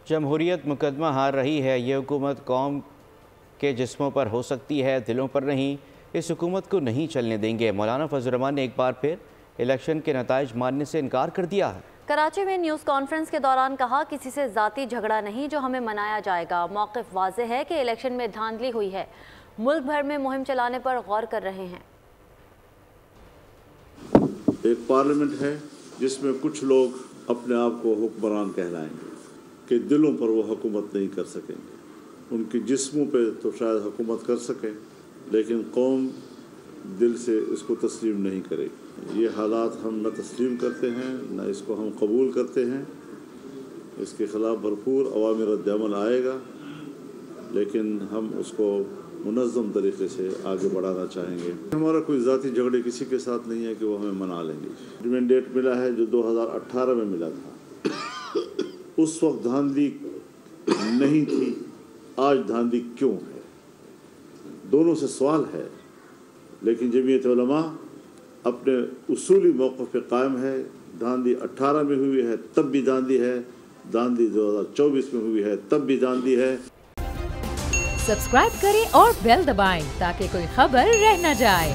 जमहूरियत मुकदमा हार रही है। ये हुकूमत कौम के जिस्मों पर हो सकती है, दिलों पर नहीं। इस हुकूमत को नहीं चलने देंगे। मौलाना फजल रहमान ने एक बार फिर इलेक्शन के नताइज मानने से इनकार कर दिया है। कराची में न्यूज़ कॉन्फ्रेंस के दौरान कहा, किसी से ज़ाती झगड़ा नहीं जो हमें मनाया जाएगा। मौक़िफ़ वाज़ेह है कि इलेक्शन में धांधली हुई है। मुल्क भर में मुहिम चलाने पर गौर कर रहे हैं। एक पार्लियामेंट है जिसमें कुछ लोग अपने आप को हुक्मरान कहलाएंगे कि दिलों पर वो हुकूमत नहीं कर सकेंगे। उनके जिस्मों पे तो शायद हुकूमत कर सकें, लेकिन कौम दिल से इसको तस्लीम नहीं करेगी। ये हालात हम न तस्लीम करते हैं, न इसको हम कबूल करते हैं। इसके ख़िलाफ़ भरपूर अवामी रद्द-ए-अमल आएगा, लेकिन हम उसको मुनज़्ज़म तरीके से आगे बढ़ाना चाहेंगे। हमारा कोई ज़ाती झगड़े किसी के साथ नहीं है कि वो हमें मना लेंगे। मैंडेट मिला है जो 2018 में मिला था, उस वक्त धांधली नहीं थी, आज धांधली क्यों है? दोनों से सवाल है। लेकिन जमीयत उलमा अपने उसूली मौक़िफ़ पे कायम है। धांधली 18 में हुई है तब भी धांधली है, धांधली 2024 में हुई है तब भी धांधली है। सब्सक्राइब करें और बेल दबाएं ताकि कोई खबर रह न जाए।